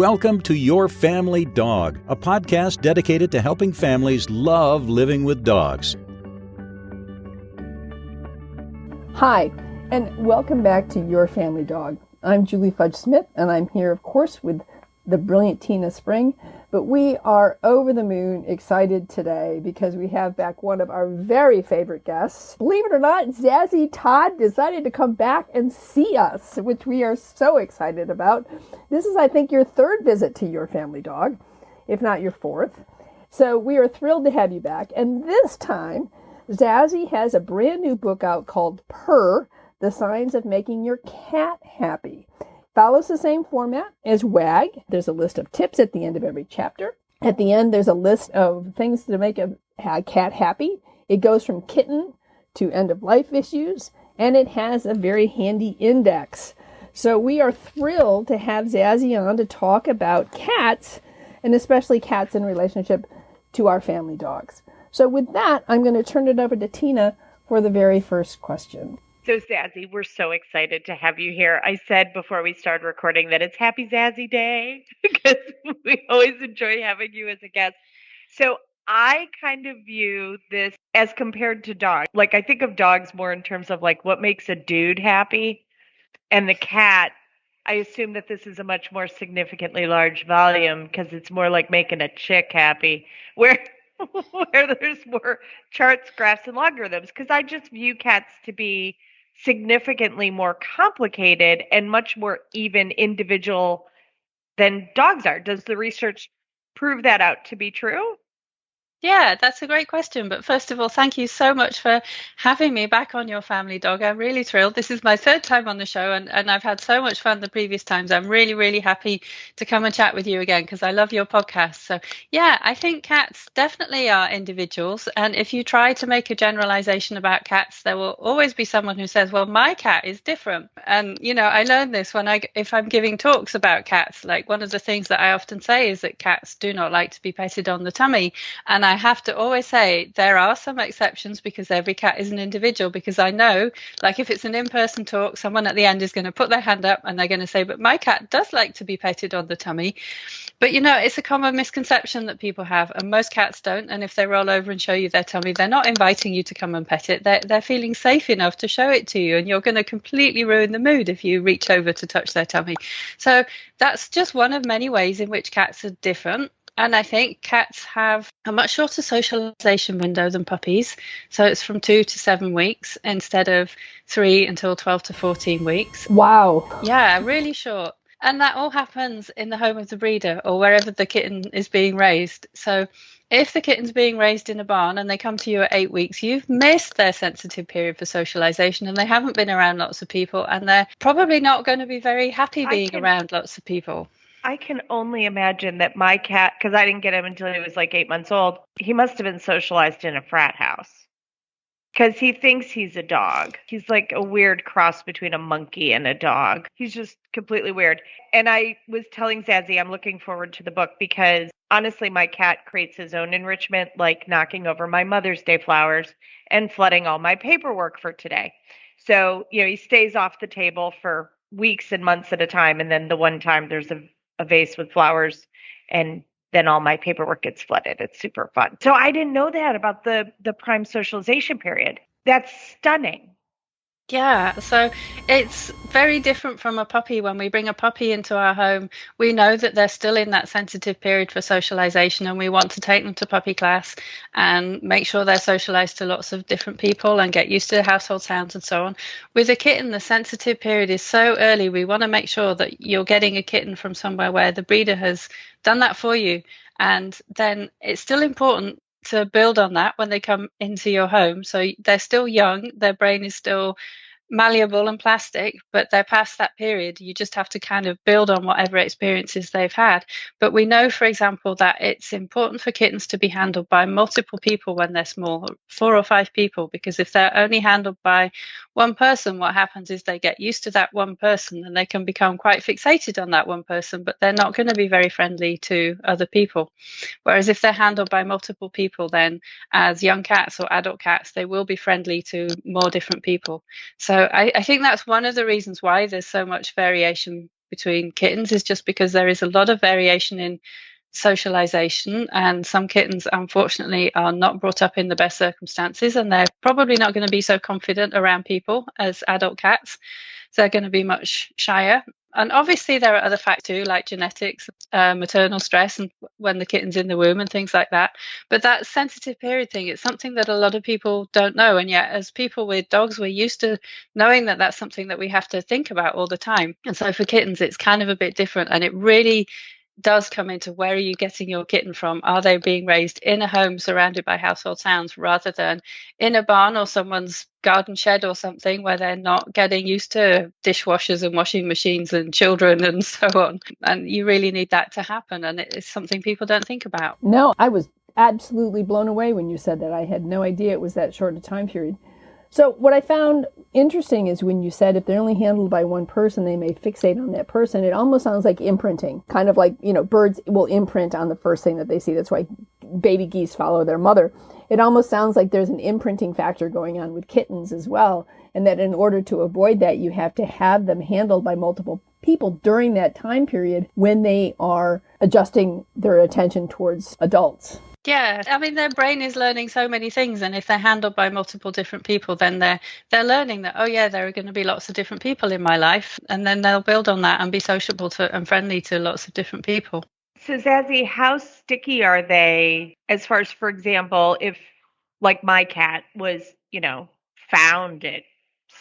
Welcome to Your Family Dog, a podcast dedicated to helping families love living with dogs. Hi, and welcome back to Your Family Dog. I'm Julie Fudge Smith, and I'm here, of course, with the brilliant Tina Spring. But we are over the moon excited today because we have back one of our very favorite guests. Believe it or not, Zazie Todd decided to come back and see us, which we are so excited about. This is, I think, your third visit to Your Family Dog, if not your fourth. So we are thrilled to have you back. And this time, Zazie has a brand new book out called Purr, The Signs of Making Your Cat Happy. Follows the same format as WAG. There's a list of tips at the end of every chapter. At the end, there's a list of things to make a cat happy. It goes from kitten to end-of-life issues, and it has a very handy index. So we are thrilled to have Zazie on to talk about cats, and especially cats in relationship to our family dogs. So with that, I'm going to turn it over to Tina for the very first question. So Zazie, we're so excited to have you here. I said before we started recording that it's Happy Zazie Day because we always enjoy having you as a guest. So I kind of view this as compared to dogs. Like I think of dogs more in terms of like what makes a dude happy, and the cat, I assume that this is a much more significantly large volume because it's more like making a chick happy, where there's more charts, graphs, and logarithms. Because I just view cats to be significantly more complicated and much more even individual than dogs are. Does the research prove that out to be true? Yeah, that's a great question. But first of all, thank you so much for having me back on Your Family Dog. I'm really thrilled. This is my third time on the show, and I've had so much fun the previous times. I'm really, really happy to come and chat with you again because I love your podcast. So yeah, I think cats definitely are individuals. And if you try to make a generalization about cats, there will always be someone who says, well, my cat is different. And, you know, I learned this if I'm giving talks about cats. Like one of the things that I often say is that cats do not like to be petted on the tummy. And I have to always say there are some exceptions because every cat is an individual, because I know, like if it's an in-person talk, someone at the end is going to put their hand up and they're going to say, but my cat does like to be petted on the tummy. But, you know, it's a common misconception that people have, and most cats don't. And if they roll over and show you their tummy, they're not inviting you to come and pet it. They're feeling safe enough to show it to you, and you're going to completely ruin the mood if you reach over to touch their tummy. So that's just one of many ways in which cats are different. And I think cats have a much shorter socialization window than puppies. So it's from 2 to 7 weeks instead of 3 until 12 to 14 weeks. Wow. Yeah, really short. And that all happens in the home of the breeder or wherever the kitten is being raised. So if the kitten's being raised in a barn and they come to you at 8 weeks, you've missed their sensitive period for socialization, and they haven't been around lots of people, and they're probably not going to be very happy being around lots of people. I can only imagine that my cat, because I didn't get him until he was like 8 months old, he must have been socialized in a frat house because he thinks he's a dog. He's like a weird cross between a monkey and a dog. He's just completely weird. And I was telling Zazie I'm looking forward to the book because honestly, my cat creates his own enrichment, like knocking over my Mother's Day flowers and flooding all my paperwork for today. So, you know, he stays off the table for weeks and months at a time. And then the one time there's a vase with flowers, and then all my paperwork gets flooded. It's super fun. So I didn't know that about the prime socialization period. That's stunning. Yeah, so it's very different from a puppy. When we bring a puppy into our home, we know that they're still in that sensitive period for socialization, and we want to take them to puppy class and make sure they're socialized to lots of different people and get used to household sounds and so on. With a kitten, the sensitive period is so early. We want to make sure that you're getting a kitten from somewhere where the breeder has done that for you. And then it's still important to build on that when they come into your home. So they're still young, their brain is still malleable and plastic, but they're past that period. You just have to kind of build on whatever experiences they've had. But we know, for example, that it's important for kittens to be handled by multiple people when they're small, 4 or 5 people, because if they're only handled by one person, what happens is they get used to that one person and they can become quite fixated on that one person, but they're not going to be very friendly to other people. Whereas if they're handled by multiple people, then as young cats or adult cats, they will be friendly to more different people. So I think that's one of the reasons why there's so much variation between kittens is just because there is a lot of variation in socialization, and some kittens unfortunately are not brought up in the best circumstances, and they're probably not going to be so confident around people as adult cats. So they're going to be much shyer. And obviously there are other factors too, like genetics, maternal stress, and when the kitten's in the womb and things like that. But that sensitive period thing, it's something that a lot of people don't know. And yet as people with dogs, we're used to knowing that that's something that we have to think about all the time. And so for kittens, it's kind of a bit different. And it really does come into, where are you getting your kitten from? Are they being raised in a home surrounded by household sounds rather than in a barn or someone's garden shed or something where they're not getting used to dishwashers and washing machines and children and so on? And you really need that to happen. And it's something people don't think about. No, I was absolutely blown away when you said that. I had no idea it was that short a time period. So what I found interesting is when you said if they're only handled by one person, they may fixate on that person. It almost sounds like imprinting, kind of like, birds will imprint on the first thing that they see. That's why baby geese follow their mother. It almost sounds like there's an imprinting factor going on with kittens as well. And that in order to avoid that, you have to have them handled by multiple people during that time period when they are adjusting their attention towards adults. Yeah, I mean, their brain is learning so many things, and if they're handled by multiple different people, then they're learning that, oh yeah, there are going to be lots of different people in my life, and then they'll build on that and be sociable and friendly to lots of different people. So Zazie, how sticky are they as far as, for example, if like my cat was, found at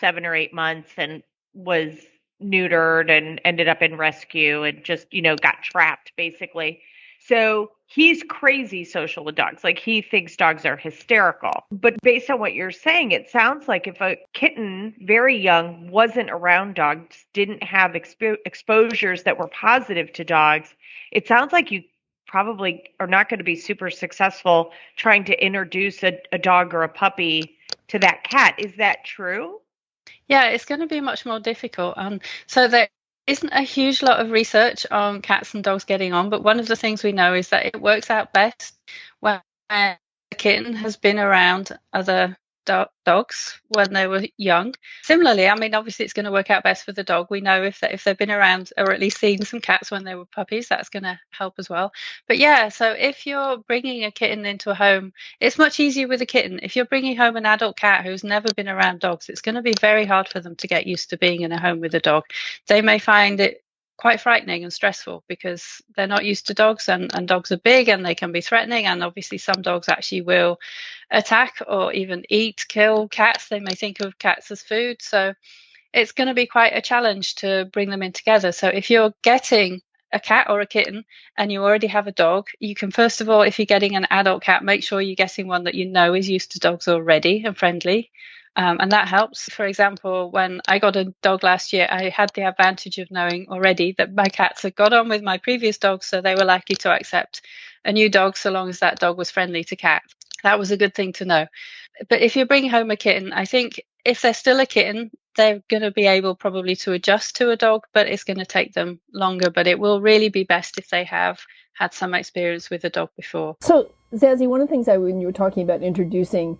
7 or 8 months and was neutered and ended up in rescue and just, got trapped basically. So he's crazy social with dogs. Like, he thinks dogs are hysterical. But based on what you're saying, it sounds like if a kitten, very young, wasn't around dogs, didn't have exposures that were positive to dogs, it sounds like you probably are not going to be super successful trying to introduce a dog or a puppy to that cat. Is that true? Yeah, it's going to be much more difficult. So there isn't a huge lot of research on cats and dogs getting on, but one of the things we know is that it works out best when a kitten has been around other dogs when they were young. Similarly, I mean, obviously it's going to work out best for the dog. We know if they've been around or at least seen some cats when they were puppies, that's going to help as well. But yeah, so if you're bringing a kitten into a home, it's much easier with a kitten. If you're bringing home an adult cat who's never been around dogs, it's going to be very hard for them to get used to being in a home with a dog. They may find it quite frightening and stressful because they're not used to dogs, and dogs are big and they can be threatening, and obviously some dogs actually will attack or even kill cats. They may think of cats as food, so it's going to be quite a challenge to bring them in together. So if you're getting a cat or a kitten and you already have a dog, you can, first of all, if you're getting an adult cat, make sure you're getting one that you know is used to dogs already and friendly. And that helps. For example, when I got a dog last year, I had the advantage of knowing already that my cats had got on with my previous dogs, so they were likely to accept a new dog so long as that dog was friendly to cats. That was a good thing to know. But if you're bringing home a kitten, I think if they're still a kitten, they're going to be able probably to adjust to a dog, but it's going to take them longer. But it will really be best if they have had some experience with a dog before. So, Zazie, one of the things when you were talking about introducing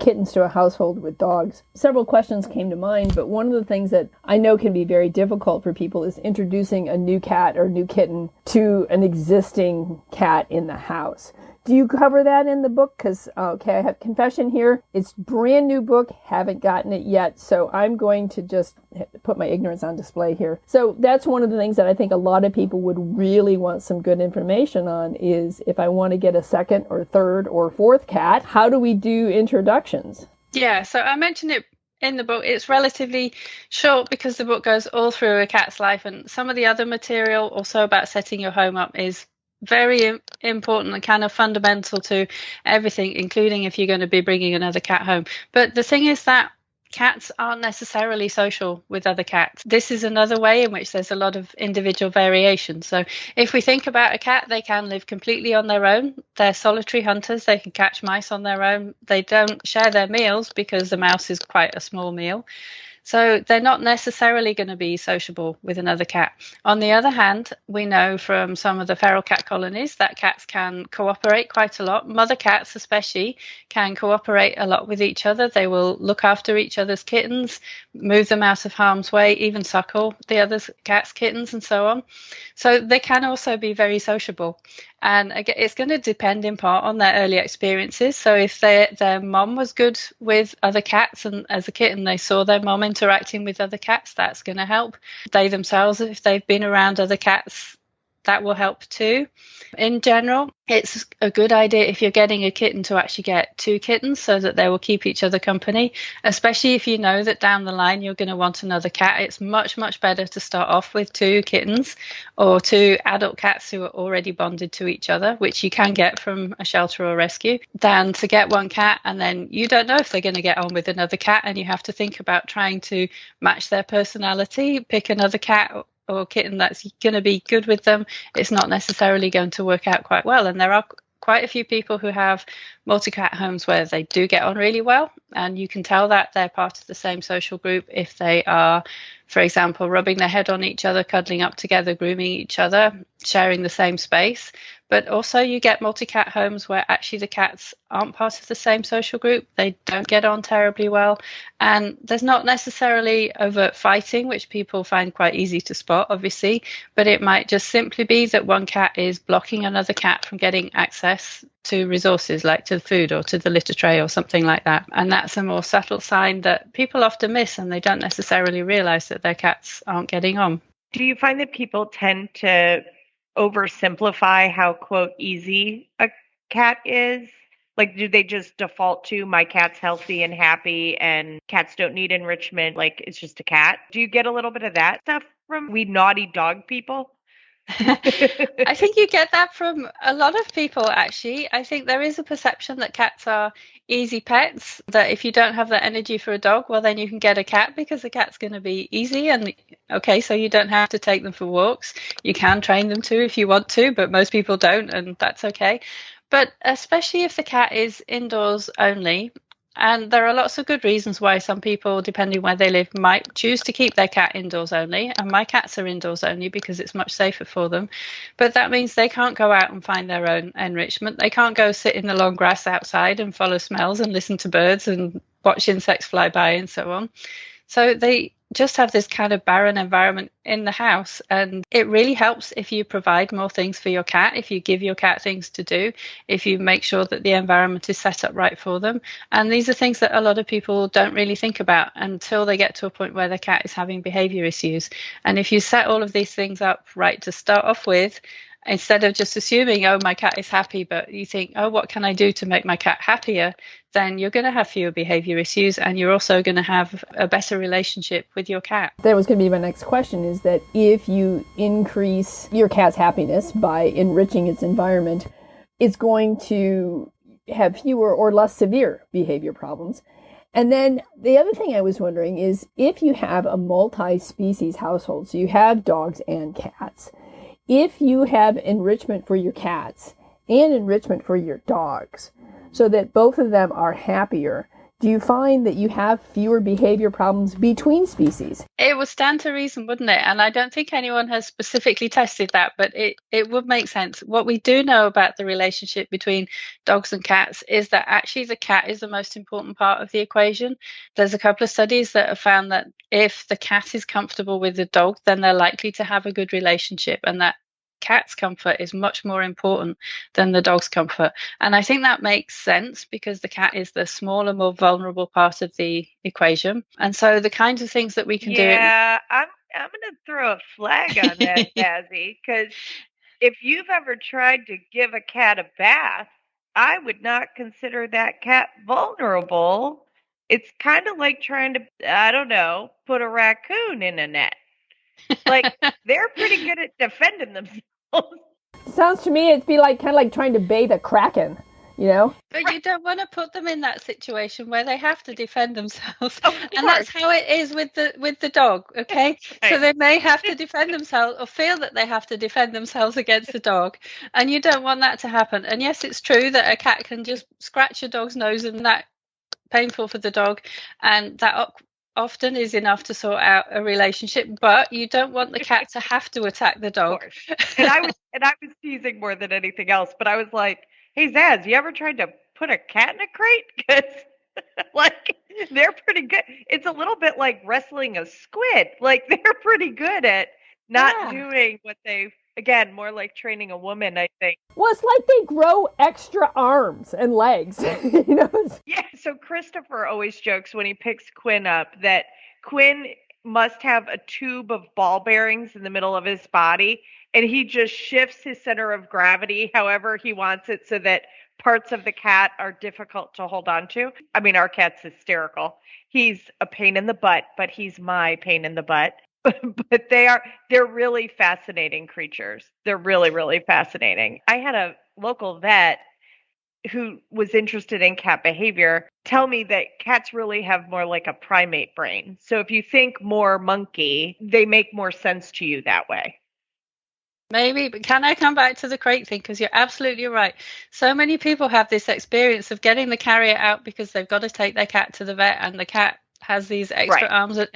kittens to a household with dogs, several questions came to mind, but one of the things that I know can be very difficult for people is introducing a new cat or new kitten to an existing cat in the house. Do you cover that in the book? Because, I have confession here. It's brand new book. Haven't gotten it yet. So I'm going to just put my ignorance on display here. So that's one of the things that I think a lot of people would really want some good information on is if I want to get a second or third or fourth cat, how do we do introductions? Yeah, so I mentioned it in the book. It's relatively short because the book goes all through a cat's life, and some of the other material also about setting your home up is very important and kind of fundamental to everything, including if you're going to be bringing another cat home. But the thing is that cats aren't necessarily social with other cats. This is another way in which there's a lot of individual variation. So if we think about a cat, they can live completely on their own. They're solitary hunters. They can catch mice on their own. They don't share their meals because the mouse is quite a small meal. So they're not necessarily going to be sociable with another cat. On the other hand, we know from some of the feral cat colonies that cats can cooperate quite a lot. Mother cats especially can cooperate a lot with each other. They will look after each other's kittens, move them out of harm's way, even suckle the other cats' kittens and so on. So they can also be very sociable. And again, it's going to depend in part on their early experiences. So if their mom was good with other cats, and as a kitten they saw their mom interacting with other cats, that's going to help. They themselves, if they've been around other cats, that will help too. In general, it's a good idea if you're getting a kitten to actually get 2 kittens so that they will keep each other company, especially if you know that down the line you're going to want another cat. It's much, much better to start off with 2 kittens or 2 adult cats who are already bonded to each other, which you can get from a shelter or rescue, than to get 1 cat and then you don't know if they're going to get on with another cat and you have to think about trying to match their personality, pick another cat or kitten that's going to be good with them. It's not necessarily going to work out quite well. And there are quite a few people who have multi-cat homes where they do get on really well, and you can tell that they're part of the same social group if they are, for example, rubbing their head on each other, cuddling up together, grooming each other, sharing the same space. But also you get multi-cat homes where actually the cats aren't part of the same social group. They don't get on terribly well. And there's not necessarily overt fighting, which people find quite easy to spot, obviously. But it might just simply be that one cat is blocking another cat from getting access to resources like to food or to the litter tray or something like that. And that's a more subtle sign that people often miss and they don't necessarily realize that their cats aren't getting on. Do you find that people tend to oversimplify how, quote, easy a cat is? Like, do they just default to my cat's healthy and happy and cats don't need enrichment, like it's just a cat? Do you get a little bit of that stuff from we naughty dog people? I think you get that from a lot of people, actually. I think there is a perception that cats are easy pets, that if you don't have that energy for a dog, well, then you can get a cat because the cat's going to be easy. And okay, so you don't have to take them for walks. You can train them to if you want to, but most people don't, and that's okay. But especially if the cat is indoors only, and there are lots of good reasons why some people, depending where they live, might choose to keep their cat indoors only. And my cats are indoors only because it's much safer for them. But that means they can't go out and find their own enrichment. They can't go sit in the long grass outside and follow smells and listen to birds and watch insects fly by and so on. So they just have this kind of barren environment in the house. And it really helps if you provide more things for your cat, if you give your cat things to do, if you make sure that the environment is set up right for them. And these are things that a lot of people don't really think about until they get to a point where their cat is having behavior issues. And if you set all of these things up right to start off with, instead of just assuming, oh, my cat is happy, but you think, oh, what can I do to make my cat happier? Then you're going to have fewer behavior issues and you're also going to have a better relationship with your cat. That was going to be my next question, is that if you increase your cat's happiness by enriching its environment, it's going to have fewer or less severe behavior problems. And then the other thing I was wondering is if you have a multi-species household, so you have dogs and cats, if you have enrichment for your cats and enrichment for your dogs so that both of them are happier, do you find that you have fewer behavior problems between species? It would stand to reason, wouldn't it? And I don't think anyone has specifically tested that, but it would make sense. What we do know about the relationship between dogs and cats is that actually the cat is the most important part of the equation. There's a couple of studies that have found that if the cat is comfortable with the dog, then they're likely to have a good relationship, and that cat's comfort is much more important than the dog's comfort. And I think that makes sense because the cat is the smaller, more vulnerable part of the equation. And so the kinds of things that we can do. Yeah, I'm going to throw a flag on that, Zazie, because if you've ever tried to give a cat a bath, I would not consider that cat vulnerable. It's kind of like trying to, I don't know, put a raccoon in a net. Like, they're pretty good at defending themselves. Sounds to me it'd be like kind of like trying to bathe a kraken, you know? But you don't want to put them in that situation where they have to defend themselves. And that's how it is with the dog, okay? Right. So they may have to defend themselves or feel that they have to defend themselves against the dog. And you don't want that to happen. And yes, it's true that a cat can just scratch a dog's nose and that's painful for the dog. And that often is enough to sort out a relationship, but you don't want the cat to have to attack the dog. Of course. And I was teasing more than anything else, but I was like, "Hey Zaz, you ever tried to put a cat in a crate? Because like they're pretty good. It's a little bit like wrestling a squid. Like they're pretty good at not doing what they, again, more like training a woman, I think. Well, it's like they grow extra arms and legs. Yeah, so Christopher always jokes when he picks Quinn up that Quinn must have a tube of ball bearings in the middle of his body, and he just shifts his center of gravity however he wants it so that parts of the cat are difficult to hold on to. I mean, our cat's hysterical. He's a pain in the butt, but he's my pain in the butt. But they're really fascinating creatures. They're really, really fascinating. I had a local vet who was interested in cat behavior tell me that cats really have more like a primate brain. So if you think more monkey, they make more sense to you that way. Maybe, but can I come back to the crate thing? Because you're absolutely right. So many people have this experience of getting the carrier out because they've got to take their cat to the vet, and the cat has these extra arms, and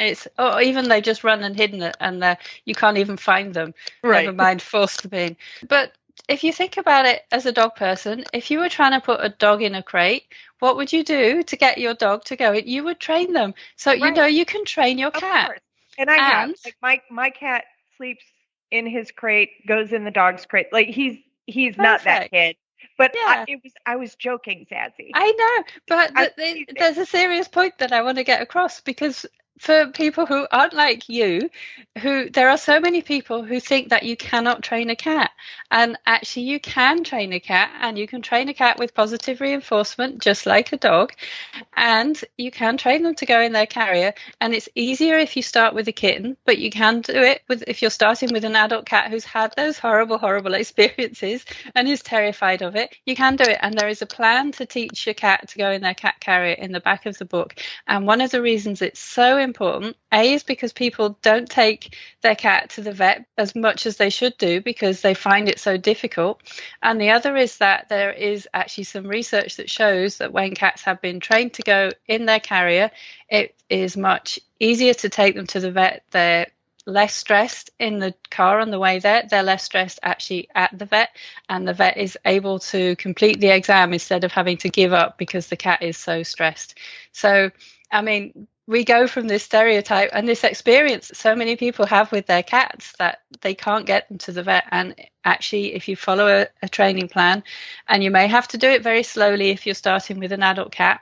even they just run and hidden it, and you can't even find them. Right. Never mind forced to be in. But if you think about it as a dog person, if you were trying to put a dog in a crate, what would you do to get your dog to go in? You would train them. So you can train your cat. Course. And I have. Like my cat sleeps in his crate, goes in the dog's crate. Like he's not that kid. But yeah. I was joking, Zazie. I know, but there's a serious point that I want to get across, because for people who aren't like you, there are so many people who think that you cannot train a cat, and actually you can train a cat, and you can train a cat with positive reinforcement just like a dog, and you can train them to go in their carrier. And it's easier if you start with a kitten, but you can do it if you're starting with an adult cat who's had those horrible experiences and is terrified of it. You can do it, and there is a plan to teach your cat to go in their cat carrier in the back of the book. And one of the reasons it's so important, is because people don't take their cat to the vet as much as they should do because they find it so difficult. And the other is that there is actually some research that shows that when cats have been trained to go in their carrier, it is much easier to take them to the vet. They're less stressed in the car on the way there. They're less stressed actually at the vet, and the vet is able to complete the exam instead of having to give up because the cat is so stressed. So, I mean, we go from this stereotype and this experience that so many people have with their cats that they can't get them to the vet. And actually, if you follow a training plan, and you may have to do it very slowly if you're starting with an adult cat,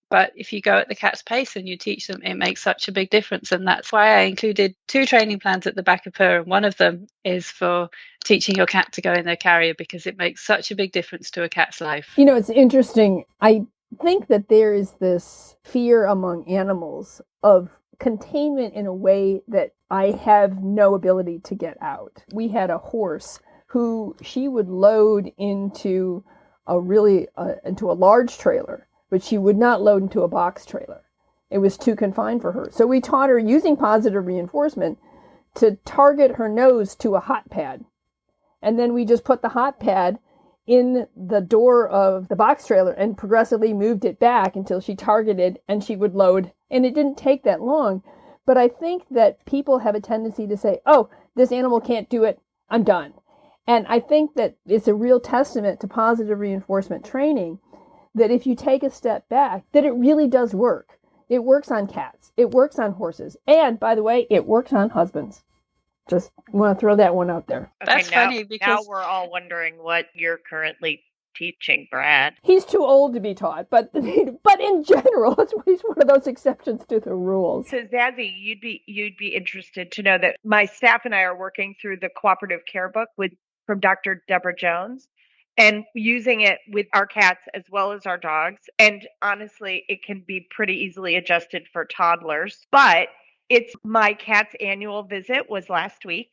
but if you go at the cat's pace and you teach them, it makes such a big difference. And that's why I included 2 training plans at the back of Purr. And one of them is for teaching your cat to go in their carrier, because it makes such a big difference to a cat's life. You know, it's interesting. I think that there is this fear among animals of containment in a way that I have no ability to get out. We had a horse who she would load into into a large trailer, but she would not load into a box trailer. It was too confined for her. So we taught her, using positive reinforcement, to target her nose to a hot pad. And then we just put the hot pad in the door of the box trailer and progressively moved it back until she targeted and she would load. And it didn't take that long. But I think that people have a tendency to say, oh, this animal can't do it, I'm done. And I think that it's a real testament to positive reinforcement training that if you take a step back, that it really does work. It works on cats. It works on horses. And, by the way, it works on husbands. Just want to throw that one out there. That's funny, because now we're all wondering what you're currently teaching Brad. He's too old to be taught, but in general, he's one of those exceptions to the rules. So Zazie, you'd be interested to know that my staff and I are working through the cooperative care book from Dr. Deborah Jones, and using it with our cats as well as our dogs. And honestly, it can be pretty easily adjusted for toddlers, but my cat's annual visit was last week,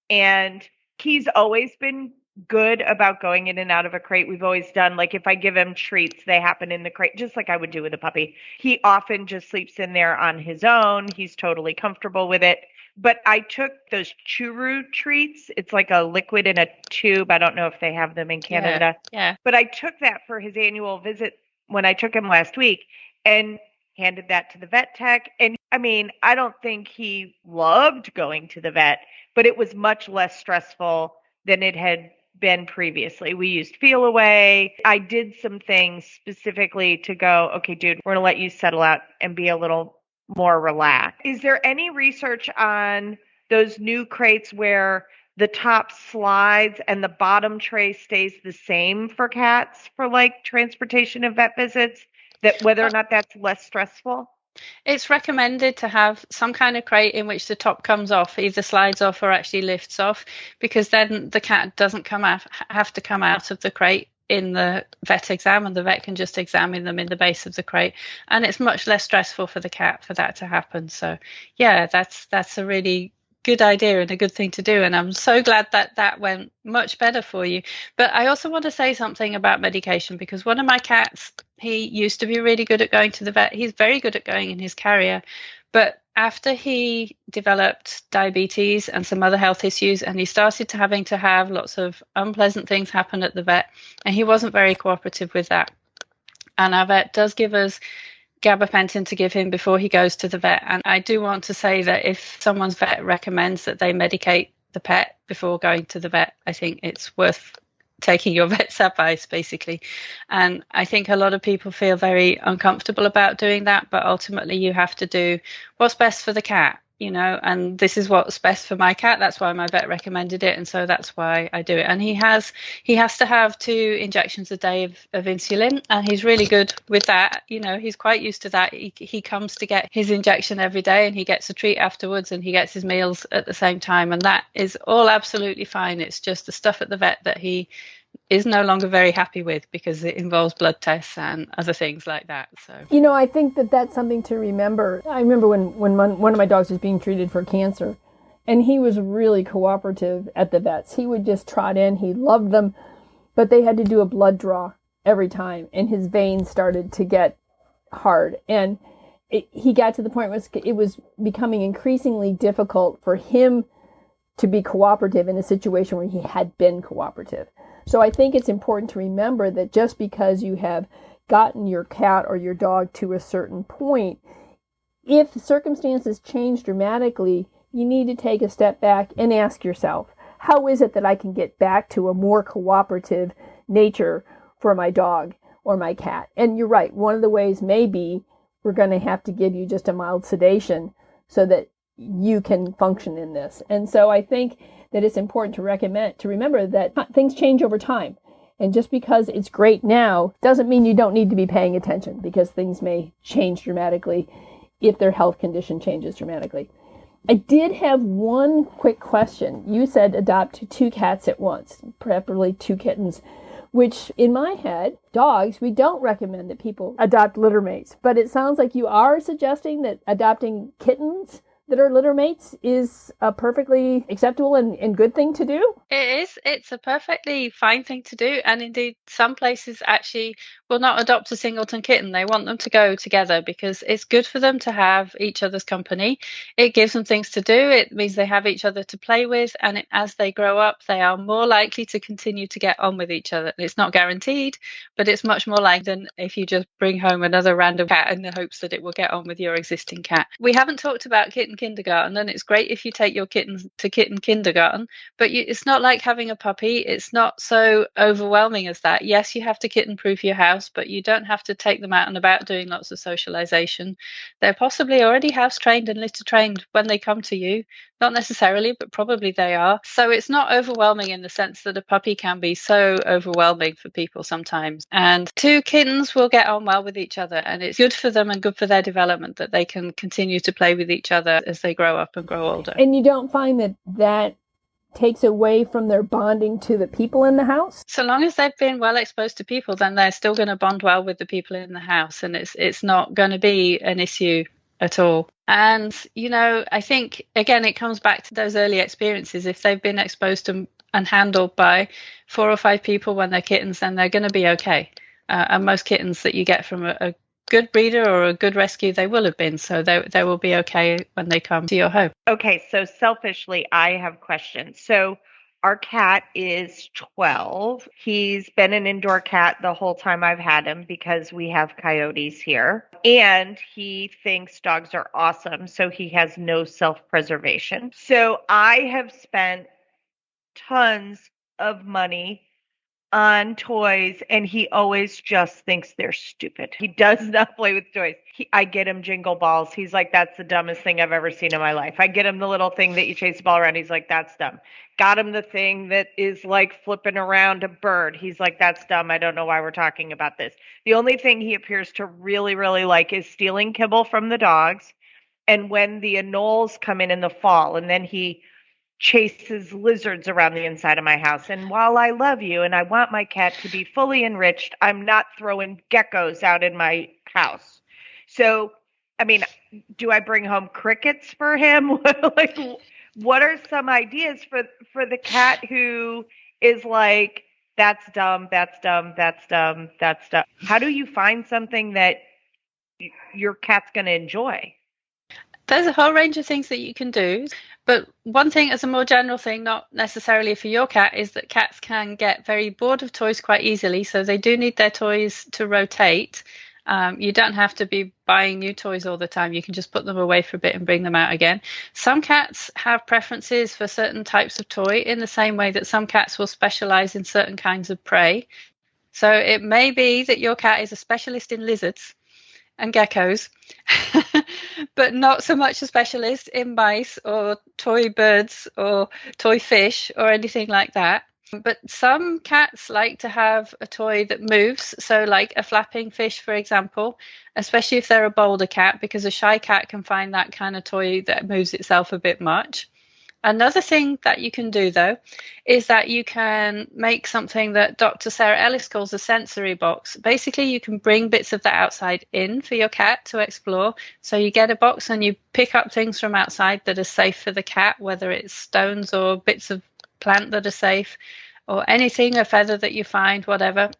and he's always been good about going in and out of a crate. We've always done, like, if I give him treats, they happen in the crate, just like I would do with a puppy. He often just sleeps in there on his own. He's totally comfortable with it. But I took those churu treats. It's like a liquid in a tube. I don't know if they have them in Canada. Yeah. But I took that for his annual visit when I took him last week, and handed that to the vet tech. And I mean, I don't think he loved going to the vet, but it was much less stressful than it had been previously. We used Feel Away. I did some things specifically to go, okay, dude, we're going to let you settle out and be a little more relaxed. Is there any research on those new crates where the top slides and the bottom tray stays the same for cats for like transportation and vet visits, that whether or not that's less stressful? It's recommended to have some kind of crate in which the top comes off, either slides off or actually lifts off, because then the cat doesn't have to come out of the crate in the vet exam, and the vet can just examine them in the base of the crate, and it's much less stressful for the cat for that to happen. So yeah, that's a really good idea and a good thing to do, and I'm so glad that that went much better for you. But I also want to say something about medication, because one of my cats, he used to be really good at going to the vet. He's very good at going in his carrier, but after he developed diabetes and some other health issues, and he started to having to have lots of unpleasant things happen at the vet, and he wasn't very cooperative with that. And our vet does give us gabapentin to give him before he goes to the vet. And I do want to say that if someone's vet recommends that they medicate the pet before going to the vet, I think it's worth taking your vet's advice, basically. And I think a lot of people feel very uncomfortable about doing that, but ultimately you have to do what's best for the cat, you know, and this is what's best for my cat. That's why my vet recommended it, and so that's why I do it. And he has to have 2 injections a day of insulin, and he's really good with that. You know, he's quite used to that. He comes to get his injection every day, and he gets a treat afterwards, and he gets his meals at the same time, and that is all absolutely fine. It's just the stuff at the vet that he is no longer very happy with, because it involves blood tests and other things like that. So, you know, I think that that's something to remember. I remember when one of my dogs was being treated for cancer, and he was really cooperative at the vets. He would just trot in. He loved them, but they had to do a blood draw every time, and his veins started to get hard. And he got to the point where it was becoming increasingly difficult for him to be cooperative in a situation where he had been cooperative. So I think it's important to remember that just because you have gotten your cat or your dog to a certain point, if circumstances change dramatically, you need to take a step back and ask yourself, how is it that I can get back to a more cooperative nature for my dog or my cat? And you're right, one of the ways may be we're going to have to give you just a mild sedation so that you can function in this. And so I think that it's important to remember that things change over time. And just because it's great now doesn't mean you don't need to be paying attention, because things may change dramatically if their health condition changes dramatically. I did have one quick question. You said adopt 2 cats at once, preferably 2 kittens, which in my head, dogs, we don't recommend that people adopt litter mates. But it sounds like you are suggesting that adopting kittens that are litter mates is a perfectly acceptable and good thing to do? it is. It's a perfectly fine thing to do. And indeed, some places actually will not adopt a singleton kitten. They want them to go together because it's good for them to have each other's company. It gives them things to do. It means they have each other to play with. And as they grow up, they are more likely to continue to get on with each other. It's not guaranteed, but it's much more likely than if you just bring home another random cat in the hopes that it will get on with your existing cat. We haven't talked about kitten kindergarten, and it's great if you take your kittens to kitten kindergarten, but it's not like having a puppy. It's not so overwhelming as that. Yes, you have to kitten proof your house, but you don't have to take them out and about doing lots of socialization. They're possibly already house trained and litter trained when they come to you. Not necessarily, but probably they are. So it's not overwhelming in the sense that a puppy can be so overwhelming for people sometimes. And 2 kittens will get on well with each other, and it's good for them and good for their development that they can continue to play with each other as they grow up and grow older. And you don't find that takes away from their bonding to the people in the house? So long as they've been well exposed to people, then they're still going to bond well with the people in the house, and it's not going to be an issue at all. And, you know, I think, again, it comes back to those early experiences. If they've been exposed to and handled by 4 or 5 people when they're kittens, then they're going to be okay. And most kittens that you get from a good breeder or a good rescue, they will have been. So they will be okay when they come to your home. Okay, so selfishly, I have questions. So Our cat is 12. He's been an indoor cat the whole time I've had him because we have coyotes here. And he thinks dogs are awesome, so he has no self-preservation. So I have spent tons of money on toys, and he always just thinks they're stupid. He does not play with toys. I get him jingle balls. He's like, that's the dumbest thing I've ever seen in my life. I get him the little thing that you chase the ball around. He's like, that's dumb. Got him the thing that is like flipping around a bird. He's like, that's dumb. I don't know why we're talking about this. The only thing he appears to really, really like is stealing kibble from the dogs. And when the anoles come in the fall, and then he chases lizards around the inside of my house. And while I love you and I want my cat to be fully enriched, I'm not throwing geckos out in my house. So, I mean, do I bring home crickets for him? Like, what are some ideas for the cat who is like, that's dumb, that's dumb, that's dumb, that's dumb? How do you find something that your cat's going to enjoy? There's a whole range of things that you can do. But one thing as a more general thing, not necessarily for your cat, is that cats can get very bored of toys quite easily. So they do need their toys to rotate. You don't have to be buying new toys all the time. You can just put them away for a bit and bring them out again. Some cats have preferences for certain types of toy in the same way that some cats will specialize in certain kinds of prey. So it may be that your cat is a specialist in lizards and geckos, but not so much a specialist in mice or toy birds or toy fish or anything like that. But some cats like to have a toy that moves, so like a flapping fish, for example, especially if they're a bolder cat, because a shy cat can find that kind of toy that moves itself a bit much. Another thing that you can do, though, is that you can make something that Dr. Sarah Ellis calls a sensory box. Basically, you can bring bits of the outside in for your cat to explore. So you get a box and you pick up things from outside that are safe for the cat, whether it's stones or bits of plant that are safe or anything, a feather that you find, whatever.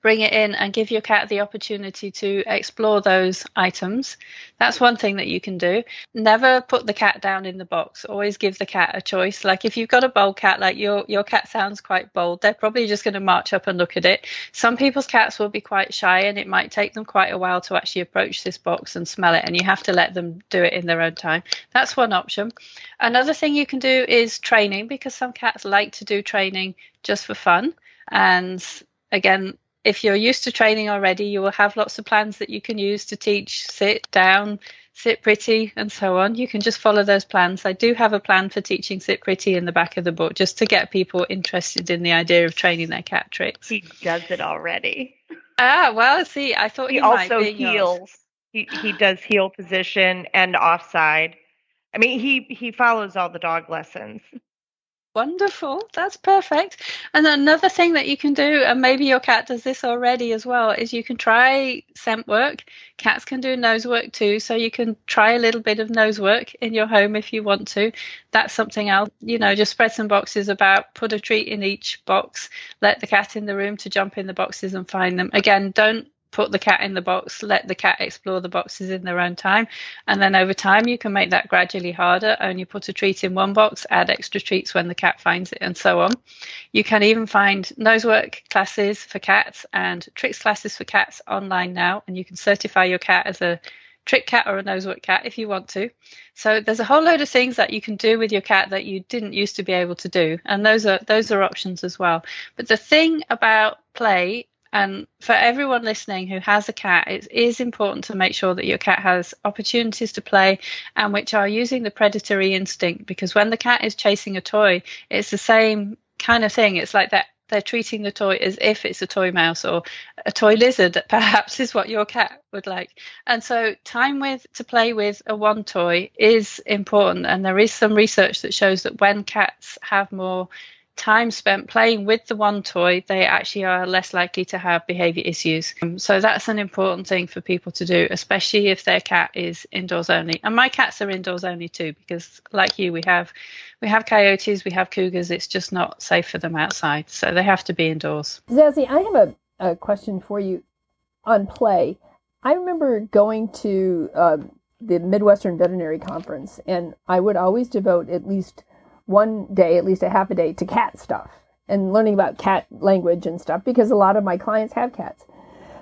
Bring it in and give your cat the opportunity to explore those items. That's one thing that you can do. Never put the cat down in the box. Always give the cat a choice. Like if you've got a bold cat, like your cat sounds quite bold, they're probably just going to march up and look at it. Some people's cats will be quite shy and it might take them quite a while to actually approach this box and smell it, and you have to let them do it in their own time. That's one option. Another thing you can do is training, because some cats like to do training just for fun. And again, if you're used to training already, you will have lots of plans that you can use to teach sit down, sit pretty, and so on. You can just follow those plans. I do have a plan for teaching sit pretty in the back of the book, just to get people interested in the idea of training their cat tricks. He does it already. Well, see, I thought he might also be heels. He does heel position and offside. I mean, he follows all the dog lessons. Wonderful. That's perfect. And another thing that you can do, and maybe your cat does this already as well, is you can try scent work. Cats can do nose work too, so you can try a little bit of nose work in your home if you want to. That's something else. Just spread some boxes about, put a treat in each box, let the cat in the room to jump in the boxes and find them. Again, don't put the cat in the box, let the cat explore the boxes in their own time, and then over time you can make that gradually harder. Only put a treat in one box, add extra treats when the cat finds it, and so on. You can even find nosework classes for cats and tricks classes for cats online now, and you can certify your cat as a trick cat or a nosework cat if you want to. So there's a whole load of things that you can do with your cat that you didn't used to be able to do, and those are options as well. But the thing about play, and for everyone listening who has a cat, it is important to make sure that your cat has opportunities to play and which are using the predatory instinct, because when the cat is chasing a toy, it's the same kind of thing. It's like that they're treating the toy as if it's a toy mouse or a toy lizard, that perhaps is what your cat would like. And so time to play with a one toy is important. And there is some research that shows that when cats have more time spent playing with the one toy, they actually are less likely to have behavior issues. So that's an important thing for people to do, especially if their cat is indoors only. And my cats are indoors only too, because like you, we have coyotes, we have cougars. It's just not safe for them outside, so they have to be indoors. Zazie, I have a question for you on play. I remember going to the Midwestern Veterinary Conference, and I would always devote at least one day, at least a half a day, to cat stuff and learning about cat language and stuff, because a lot of my clients have cats.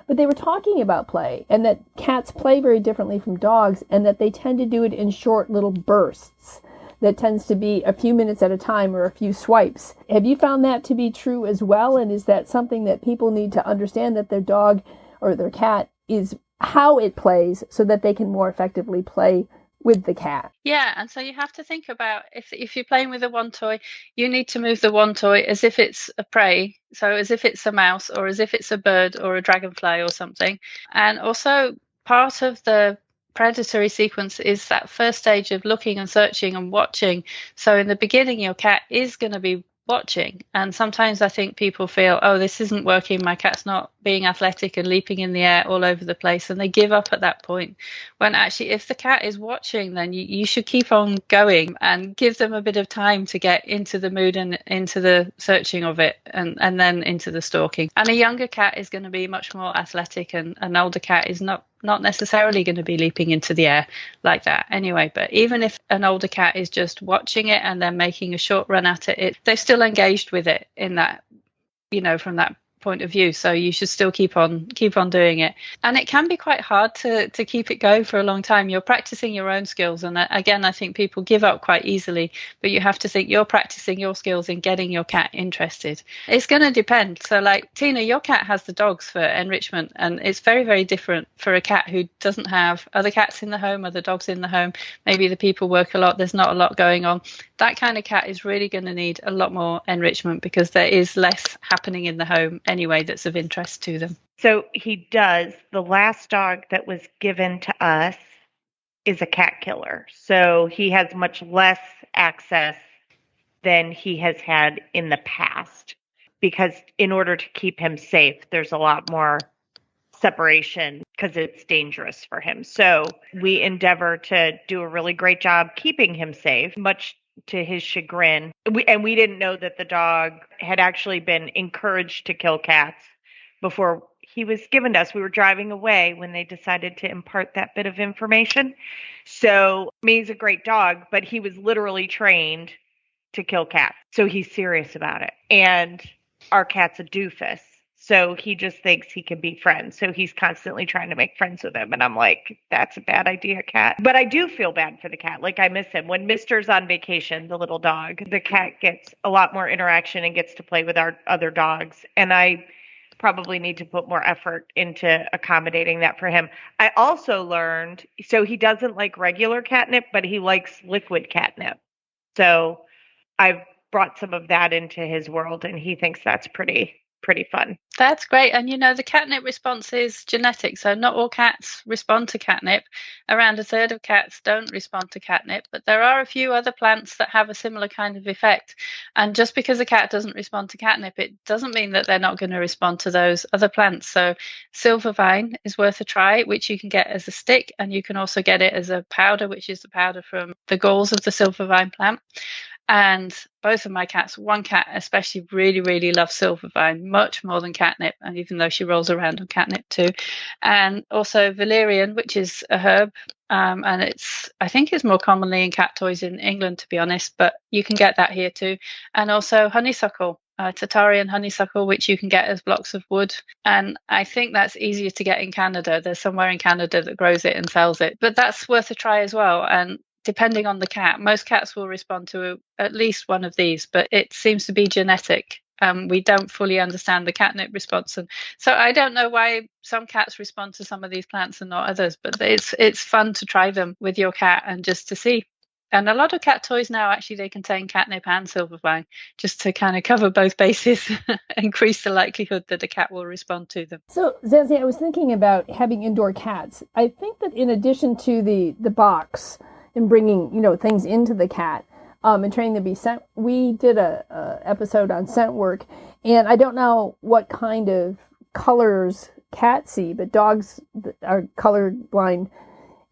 But they were talking about play, and that cats play very differently from dogs, and that they tend to do it in short little bursts. That tends to be a few minutes at a time or a few swipes. Have you found that to be true as well? And is that something that people need to understand, that their dog or their cat is how it plays, so that they can more effectively play with the cat? Yeah, and so you have to think about, if you're playing with a one toy, you need to move the one toy as if it's a prey, so as if it's a mouse or as if it's a bird or a dragonfly or something. And also part of the predatory sequence is that first stage of looking and searching and watching. So in the beginning, your cat is going to be watching, and sometimes I think people feel, oh, this isn't working, my cat's not being athletic and leaping in the air all over the place, and they give up at that point, when actually if the cat is watching, then you should keep on going and give them a bit of time to get into the mood and into the searching of it, and then into the stalking. And a younger cat is going to be much more athletic, and an older cat is not necessarily going to be leaping into the air like that anyway. But even if an older cat is just watching it and then making a short run at it, they're still engaged with it in that, from that point of view. So you should still keep on doing it. And it can be quite hard to keep it going for a long time. You're practicing your own skills, and again, I think people give up quite easily, but you have to think you're practicing your skills in getting your cat interested. It's going to depend. So like Tina, your cat has the dogs for enrichment, and it's very, very different for a cat who doesn't have other cats in the home, other dogs in the home. Maybe the people work a lot, there's not a lot going on. That kind of cat is really going to need a lot more enrichment, because there is less happening in the home anyway that's of interest to them. So he does. The last dog that was given to us is a cat killer. So he has much less access than he has had in the past, because in order to keep him safe, there's a lot more separation because it's dangerous for him. So we endeavor to do a really great job keeping him safe, much to his chagrin. We didn't know that the dog had actually been encouraged to kill cats before he was given to us. We were driving away when they decided to impart that bit of information. So he's a great dog, but he was literally trained to kill cats. So he's serious about it. And our cat's a doofus. So he just thinks he can be friends. So he's constantly trying to make friends with him. And I'm like, that's a bad idea, cat. But I do feel bad for the cat. Like, I miss him. When Mister's on vacation, the little dog, the cat gets a lot more interaction and gets to play with our other dogs. And I probably need to put more effort into accommodating that for him. I also learned, so he doesn't like regular catnip, but he likes liquid catnip. So I've brought some of that into his world, and he thinks that's pretty fun. That's great. And the catnip response is genetic. So not all cats respond to catnip. Around a third of cats don't respond to catnip, but there are a few other plants that have a similar kind of effect. And just because a cat doesn't respond to catnip, it doesn't mean that they're not going to respond to those other plants. So silvervine is worth a try, which you can get as a stick, and you can also get it as a powder, which is the powder from the galls of the silvervine plant. And both of my cats, one cat especially, really, really loves silvervine, much more than catnip, and even though she rolls around on catnip too. And also valerian, which is a herb, and I think it's more commonly in cat toys in England, to be honest, but you can get that here too. And also honeysuckle, Tatarian honeysuckle, which you can get as blocks of wood. And I think that's easier to get in Canada. There's somewhere in Canada that grows it and sells it, but that's worth a try as well. And depending on the cat, most cats will respond to at least one of these, but it seems to be genetic. We don't fully understand the catnip response, and so I don't know why some cats respond to some of these plants and not others, but it's fun to try them with your cat and just to see. And a lot of cat toys now, actually, they contain catnip and silvervine, just to kind of cover both bases, increase the likelihood that a cat will respond to them. So, Zazie, I was thinking about having indoor cats. I think that in addition to the box and bringing, things into the cat and training them to be scent, we did a episode on scent work, and I don't know what kind of colors cats see, but dogs are colorblind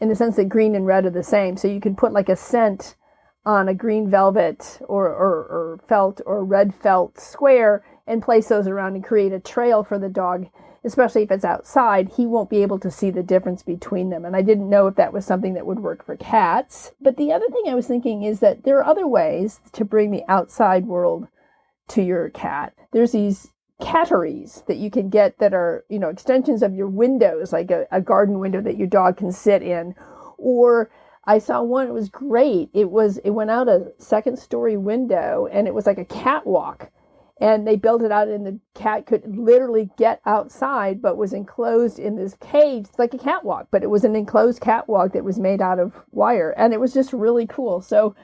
in the sense that green and red are the same. So you can put like a scent on a green velvet or felt or red felt square, and place those around and create a trail for the dog, especially if it's outside, he won't be able to see the difference between them. And I didn't know if that was something that would work for cats. But the other thing I was thinking is that there are other ways to bring the outside world to your cat. There's these catteries that you can get that are, extensions of your windows, like a garden window that your dog can sit in. Or I saw one, it was great. It went out a second story window and it was like a catwalk. And they built it out and the cat could literally get outside, but was enclosed in this cage. It's like a catwalk, but it was an enclosed catwalk that was made out of wire. And it was just really cool. So,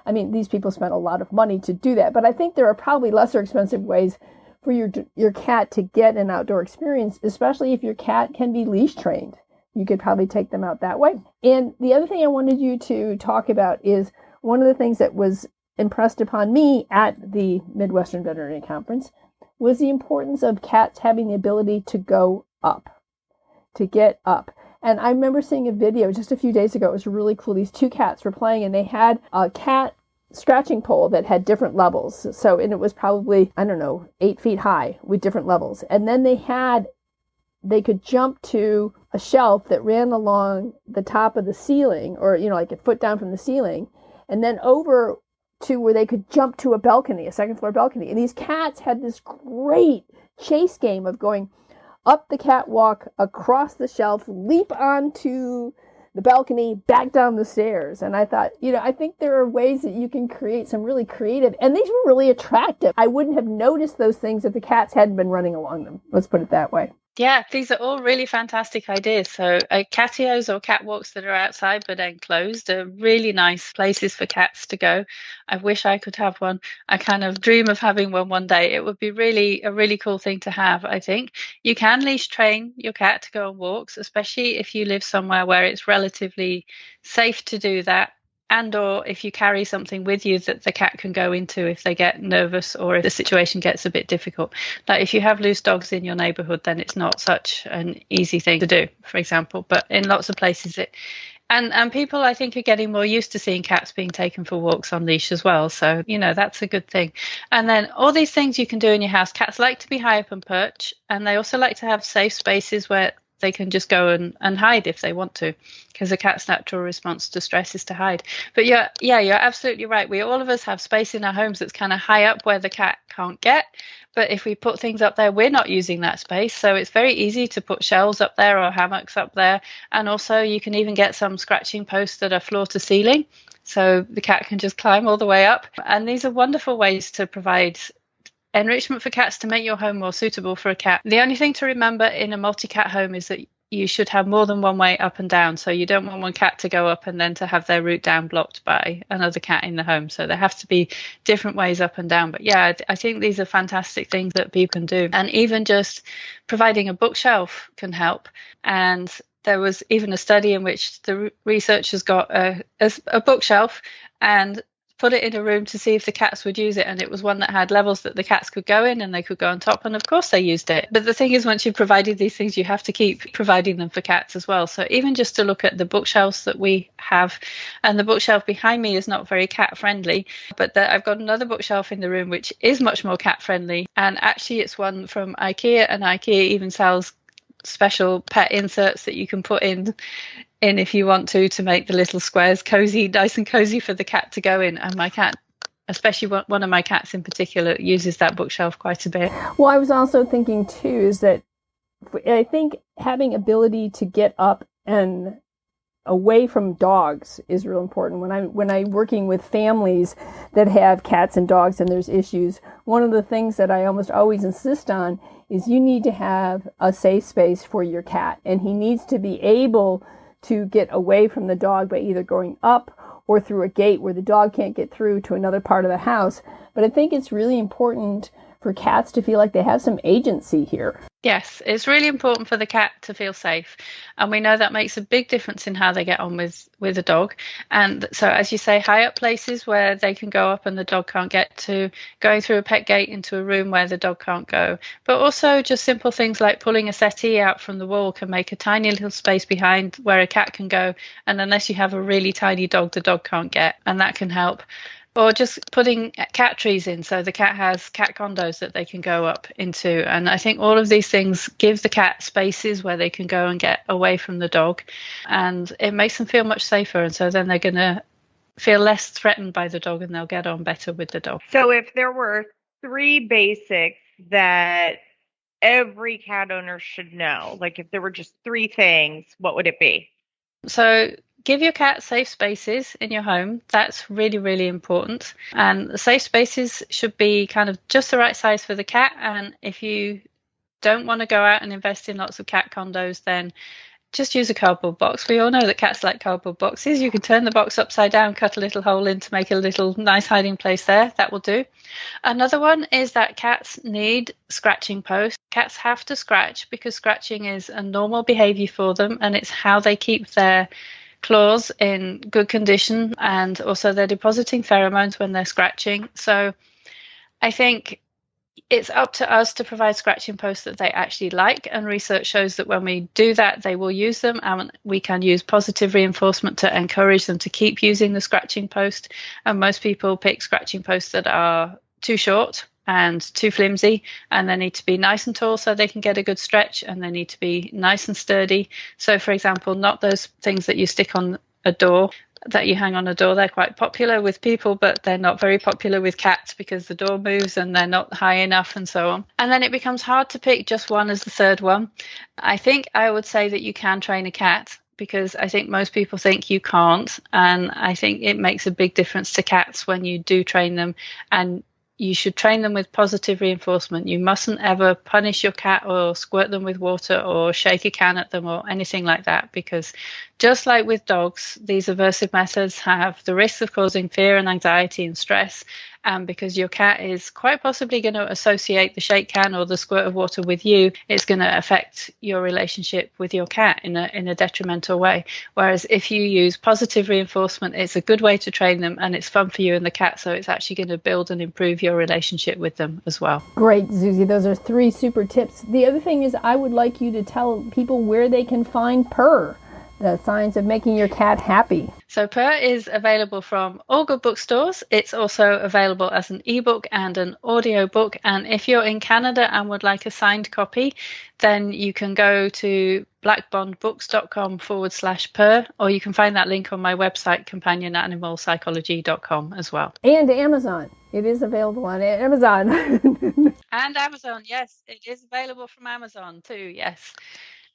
these people spent a lot of money to do that. But I think there are probably lesser expensive ways for your cat to get an outdoor experience, especially if your cat can be leash trained. You could probably take them out that way. And the other thing I wanted you to talk about is one of the things that was impressed upon me at the Midwestern Veterinary Conference was the importance of cats having the ability to go up, to get up. And I remember seeing a video just a few days ago. It was really cool. These two cats were playing and they had a cat scratching pole that had different levels. And it was probably, 8 feet high with different levels. And then they could jump to a shelf that ran along the top of the ceiling, or, like a foot down from the ceiling, and then over to where they could jump to a balcony, a second floor balcony. And these cats had this great chase game of going up the catwalk, across the shelf, leap onto the balcony, back down the stairs. And I thought, I think there are ways that you can create some really creative, and these were really attractive. I wouldn't have noticed those things if the cats hadn't been running along them. Let's put it that way. Yeah, these are all really fantastic ideas. So catios or catwalks that are outside but enclosed are really nice places for cats to go. I wish I could have one. I kind of dream of having one day. It would be a really cool thing to have, I think. You can leash train your cat to go on walks, especially if you live somewhere where it's relatively safe to do that. And or if you carry something with you that the cat can go into if they get nervous or if the situation gets a bit difficult. Like if you have loose dogs in your neighborhood, then it's not such an easy thing to do, for example. But in lots of places and people, I think, are getting more used to seeing cats being taken for walks on leash as well. So, that's a good thing. And then all these things you can do in your house. Cats like to be high up and perch, and they also like to have safe spaces where they can just go and hide if they want to, because a cat's natural response to stress is to hide. But you're absolutely right. All of us have space in our homes that's kind of high up where the cat can't get. But if we put things up there, we're not using that space. So it's very easy to put shelves up there or hammocks up there. And also you can even get some scratching posts that are floor to ceiling, so the cat can just climb all the way up. And these are wonderful ways to provide enrichment for cats to make your home more suitable for a cat. The only thing to remember in a multi-cat home is that you should have more than one way up and down. So you don't want one cat to go up and then to have their route down blocked by another cat in the home. So there have to be different ways up and down. But yeah, I think these are fantastic things that people can do. And even just providing a bookshelf can help. And there was even a study in which the researchers got a bookshelf and put it in a room to see if the cats would use it, and it was one that had levels that the cats could go in and they could go on top, and of course they used it. But the thing is, once you've provided these things, you have to keep providing them for cats as well. So even just to look at the bookshelves that we have, and the bookshelf behind me is not very cat friendly, but I've got another bookshelf in the room which is much more cat friendly, and actually it's one from IKEA, and IKEA even sells special pet inserts that you can put in if you want to make the little squares nice and cozy for the cat to go in. And my cat, especially one of my cats in particular, uses that bookshelf quite a bit. Well, I was also thinking too is that I think having ability to get up and away from dogs is real important. When I'm working with families that have cats and dogs and there's issues, one of the things that I almost always insist on is you need to have a safe space for your cat, and he needs to be able to get away from the dog by either going up or through a gate where the dog can't get through to another part of the house. But I think it's really important for cats to feel like they have some agency here. Yes, it's really important for the cat to feel safe. And we know that makes a big difference in how they get on with a dog. And so, as you say, high up places where they can go up and the dog can't get to, going through a pet gate into a room where the dog can't go. But also just simple things like pulling a settee out from the wall can make a tiny little space behind where a cat can go. And unless you have a really tiny dog, the dog can't get. And that can help. Or just putting cat trees in, so the cat has cat condos that they can go up into. And I think all of these things give the cat spaces where they can go and get away from the dog, and it makes them feel much safer. And so then they're going to feel less threatened by the dog, and they'll get on better with the dog. So if there were 3 basics that every cat owner should know, like if there were just 3 things, what would it be? So give your cat safe spaces in your home. That's really, really important. And the safe spaces should be kind of just the right size for the cat. And if you don't want to go out and invest in lots of cat condos, then just use a cardboard box. We all know that cats like cardboard boxes. You can turn the box upside down, cut a little hole in to make a little nice hiding place there. That will do. Another one is that cats need scratching posts. Cats have to scratch because scratching is a normal behavior for them, and it's how they keep their claws in good condition, and also they're depositing pheromones when they're scratching. So I think it's up to us to provide scratching posts that they actually like, and research shows that when we do that, they will use them, and we can use positive reinforcement to encourage them to keep using the scratching post. And most people pick scratching posts that are too short and too flimsy, and they need to be nice and tall so they can get a good stretch, and they need to be nice and sturdy. So for example, not those things that you stick on a door, that you hang on a door. They're quite popular with people, but they're not very popular with cats because the door moves and they're not high enough and so on. And then it becomes hard to pick just one as the third one. I think I would say that you can train a cat, because I think most people think you can't. And I think it makes a big difference to cats when you do train them, and you should train them with positive reinforcement. You mustn't ever punish your cat or squirt them with water or shake a can at them or anything like that, because just like with dogs, these aversive methods have the risk of causing fear and anxiety and stress. And because your cat is quite possibly going to associate the shake can or the squirt of water with you, it's going to affect your relationship with your cat in a detrimental way. Whereas if you use positive reinforcement, it's a good way to train them, and it's fun for you and the cat. So it's actually going to build and improve your relationship with them as well. Great, Zazie. Those are 3 super tips. The other thing is, I would like you to tell people where they can find Purr, the science of making your cat happy. So Purr is available from all good bookstores. It's also available as an ebook and an audio book. And if you're in Canada and would like a signed copy, then you can go to blackbondbooks.com/Purr, or you can find that link on my website, companionanimalpsychology.com, as well. And Amazon. It is available on Amazon. And Amazon, yes. It is available from Amazon too, yes.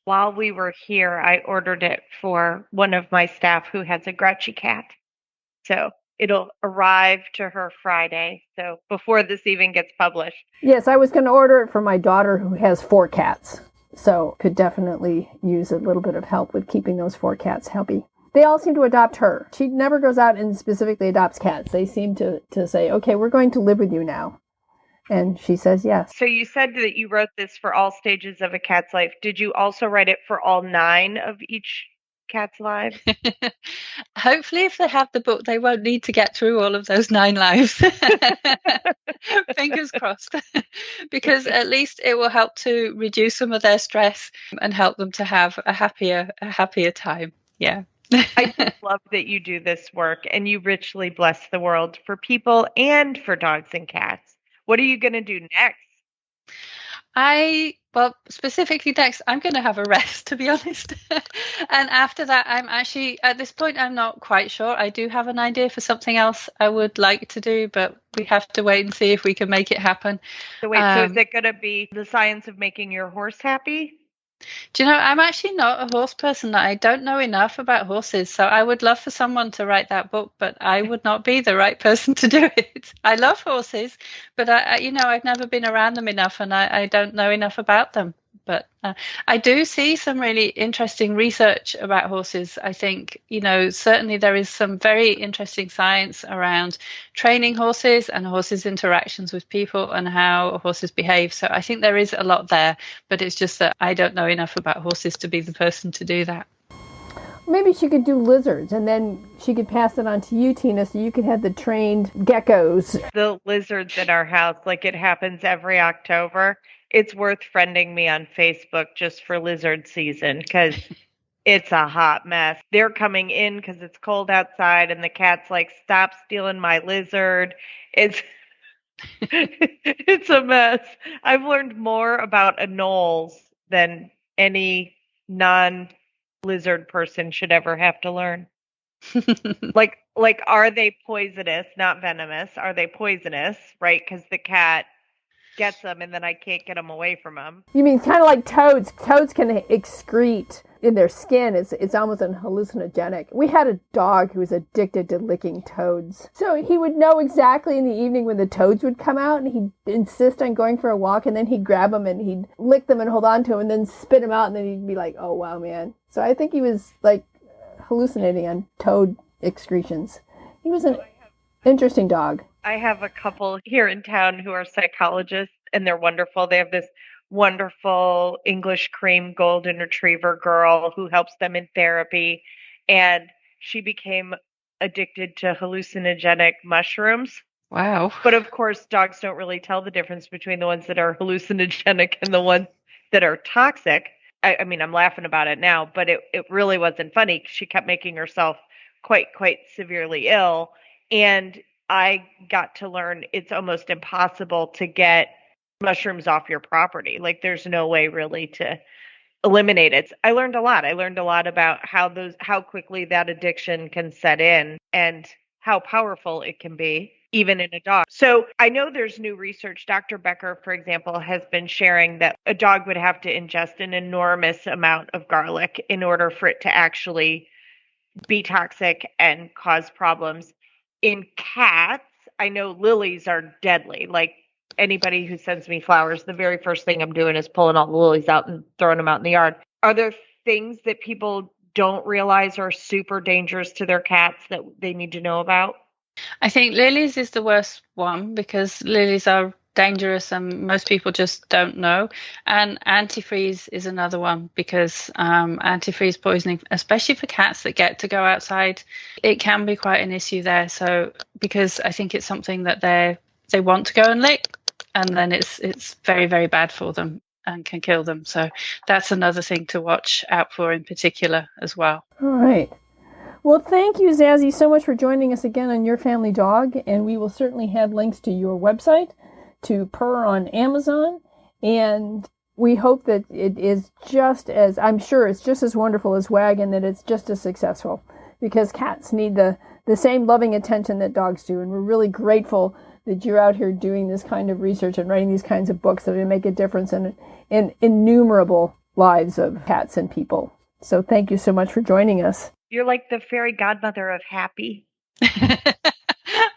While we were here, I ordered it for one of my staff who has a grouchy cat. So it'll arrive to her Friday, so before this even gets published. Yes, I was going to order it for my daughter who has 4 cats. So could definitely use a little bit of help with keeping those 4 cats happy. They all seem to adopt her. She never goes out and specifically adopts cats. They seem to say, okay, we're going to live with you now. And she says yes. So you said that you wrote this for all stages of a cat's life. Did you also write it for all 9 of each cat's lives? Hopefully, if they have the book, they won't need to get through all of those 9 lives. Fingers crossed. Because at least it will help to reduce some of their stress and help them to have a happier time. Yeah. I just love that you do this work, and you richly bless the world for people and for dogs and cats. What are you going to do next? Specifically next, I'm going to have a rest, to be honest. And after that, I'm actually, at this point, I'm not quite sure. I do have an idea for something else I would like to do, but we have to wait and see if we can make it happen. So wait, so is it going to be the science of making your horse happy? Do you know, I'm actually not a horse person. I don't know enough about horses, so I would love for someone to write that book, but I would not be the right person to do it. I love horses, but I've never been around them enough, and I don't know enough about them. But I do see some really interesting research about horses. I think, certainly there is some very interesting science around training horses and horses' interactions with people and how horses behave. So I think there is a lot there, but it's just that I don't know enough about horses to be the person to do that. Maybe she could do lizards, and then she could pass it on to you, Tina, so you could have the trained geckos. The lizards in our house, like it happens every October. It's worth friending me on Facebook just for lizard season, because It's a hot mess. They're coming in because it's cold outside, and the cat's like, "Stop stealing my lizard." It's it's a mess. I've learned more about anoles than any non-lizard person should ever have to learn. Like, are they poisonous? Not venomous. Are they poisonous? Right? Because the cat gets them, and then I can't get them away from them. You mean kind of like toads? Toads can excrete in their skin. It's almost an hallucinogenic. We had a dog who was addicted to licking toads. So he would know exactly in the evening when the toads would come out, and he'd insist on going for a walk, and then he'd grab them and he'd lick them and hold on to them and then spit them out, and then he'd be like, "Oh wow, man." So I think he was like hallucinating on toad excretions. He was an interesting dog. I have a couple here in town who are psychologists, and they're wonderful. They have this wonderful English cream golden retriever girl who helps them in therapy, and she became addicted to hallucinogenic mushrooms. Wow. But of course, dogs don't really tell the difference between the ones that are hallucinogenic and the ones that are toxic. I mean, I'm laughing about it now, but it really wasn't funny. She kept making herself quite severely ill, and I got to learn it's almost impossible to get mushrooms off your property. Like, there's no way really to eliminate it. I learned a lot. I learned a lot about how quickly that addiction can set in and how powerful it can be, even in a dog. So I know there's new research. Dr. Becker, for example, has been sharing that a dog would have to ingest an enormous amount of garlic in order for it to actually be toxic and cause problems. In cats, I know lilies are deadly. Like, anybody who sends me flowers, the very first thing I'm doing is pulling all the lilies out and throwing them out in the yard. Are there things that people don't realize are super dangerous to their cats that they need to know about? I think lilies is the worst one because lilies are dangerous and most people just don't know. And antifreeze is another one because antifreeze poisoning, especially for cats that get to go outside, it can be quite an issue there. So because I think it's something that they want to go and lick, and then it's very, very bad for them and can kill them. So that's another thing to watch out for in particular as well. All right. Well, thank you, Zazie, so much for joining us again on Your Family Dog. And we will certainly have links to your website, to Purr on Amazon. And we hope that it is just as, I'm sure it's just as wonderful as WAG, and that it's just as successful, because cats need the same loving attention that dogs do. And we're really grateful that you're out here doing this kind of research and writing these kinds of books that are going to make a difference in innumerable lives of cats and people. So thank you so much for joining us. You're like the fairy godmother of happy.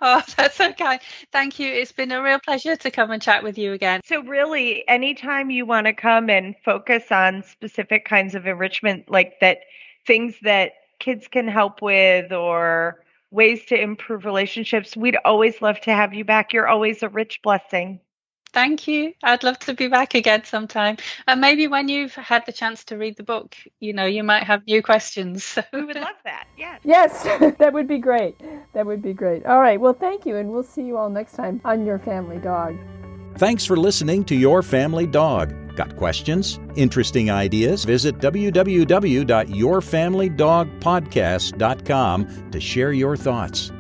Oh, that's so kind. Thank you. It's been a real pleasure to come and chat with you again. So really, anytime you want to come and focus on specific kinds of enrichment, like that, things that kids can help with or ways to improve relationships, we'd always love to have you back. You're always a rich blessing. Thank you. I'd love to be back again sometime. And maybe when you've had the chance to read the book, you might have new questions. We would love that. Yeah. Yes, that would be great. That would be great. All right. Well, thank you. And we'll see you all next time on Your Family Dog. Thanks for listening to Your Family Dog. Got questions? Interesting ideas? Visit www.yourfamilydogpodcast.com to share your thoughts.